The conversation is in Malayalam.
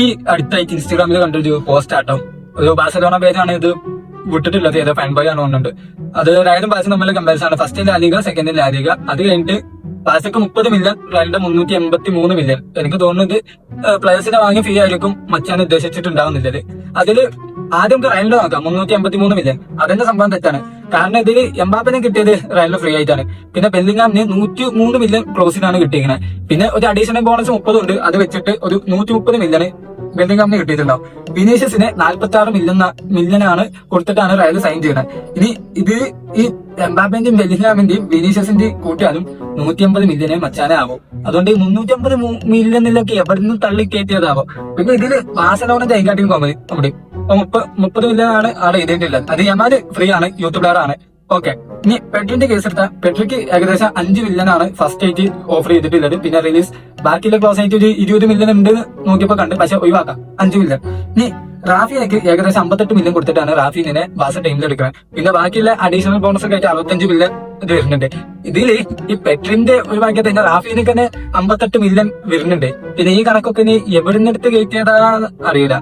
ഈ അടുത്തായിട്ട് ഇൻസ്റ്റാഗ്രാമിൽ കണ്ടൊരു പോസ്റ്റ് ആട്ടോ, ഒരു ബാഴ്സലോണ പേജാണ് ഇത് വിട്ടിട്ടുള്ളത്, ഏതോ ഫാൻ ബോയ് ആണ് തോന്നുന്നുണ്ട്. അത് റയലും ബാഴ്സയും തമ്മിൽ കമ്പാരിസൺ ആണ്. First LaLiga, second LaLiga. അത് കഴിഞ്ഞിട്ട് ബാഴ്സക്ക് 30 മില്യൺ, റയലിന്റെ 383 മില്യൺ. എനിക്ക് തോന്നുന്നത് പ്ലേയേഴ്സിനെ വാങ്ങി ഫീ ആയിരിക്കും മച്ചാൻ ഉദ്ദേശിച്ചിട്ടുണ്ടാവുന്നില്ലത്. അതില് ആദ്യം റയലിന്റെ നോക്കാം, 383 മില്യൺ. അതിന്റെ സംഭവം തെറ്റാണ്. കാരണം ഇതിൽ എംബാപ്പനെ കിട്ടിയത് റയലിന് ഫ്രീ ആയിട്ടാണ്. പിന്നെ ബെല്ലിംഗാമിന് 103 മില്യൺ ക്ലോസിനാണ് കിട്ടിയിരിക്കുന്നത്. പിന്നെ ഒരു അഡീഷണൽ ബോണസ് 30 ഉണ്ട്, അത് വെച്ചിട്ട് ഒരു 130 മില്യണ് ബെല്ലിംഗാമിന് കിട്ടിയിട്ടുണ്ടാവും. വിനീഷ്യസിന് 46 മില്യനാണ് കൊടുത്തിട്ടാണ് റയൽ സൈൻ ചെയ്യുന്നത്. ഇനി ഇത് ഈ എംബാപ്പന്റെയും ബെല്ലിംഗാമിന്റെയും വിനീഷ്യസിന്റെയും കൂട്ടിയാലും 150 മില്യനെ മച്ചാനെ ആവും. അതുകൊണ്ട് ഈ 350 മില്യണിലൊക്കെ എവിടെ നിന്ന് തള്ളി കയറ്റിയതാവും. പിന്നെ ഇതില് ബാഴ്സലോണ ജയിക്കാട്ടിയും കോമതി നമ്മുടെ 30 മില്യൺ ആണ് ആടെ എഴുതിയിട്ടില്ല. അത് യമാല് ഫ്രീ ആണ്, യൂത്ത് പ്ലെയർ ആണ്. ഓക്കെ, ഇനി പെട്രിന്റെ കേസ് എടുത്താൽ പെട്രിക്ക് ഏകദേശം 5 മില്യൺ ആണ് ഫസ്റ്റ് ആയിട്ട് ഓഫർ ചെയ്തിട്ടുള്ളത്. പിന്നെ റിലീസ് ബാക്കിയുള്ള ക്ലോസ് ആയിട്ട് ഒരു 20 മില്യൺ ഉണ്ട് നോക്കിയപ്പോ കണ്ട്, പക്ഷെ ഒഴിവാക്കാം 5 മില്യൺ. ഇനി റാഫിനക്ക് ഏകദേശം 58 മില്യൺ കൊടുത്തിട്ടാണ് റാഫിനെ ബാസ ടീമിൽ എടുക്കുന്നത്. പിന്നെ ബാക്കിയുള്ള അഡീഷണൽ ബോണസ് ഒക്കെ ആയിട്ട് 65 മില്യൺ ഇത് വരുന്നുണ്ട്. ഇതില് ഈ പെട്രിന്റെ ഒഴിവാക്കിയത് തന്നെ റാഫിനക്ക് തന്നെ 58 മില്യൺ വരുന്നുണ്ട്. പിന്നെ ഈ കണക്കൊക്കെ ഇനി എവിടെ നിന്ന് എടുത്ത് കയറ്റിയതാ അറിയില്ല.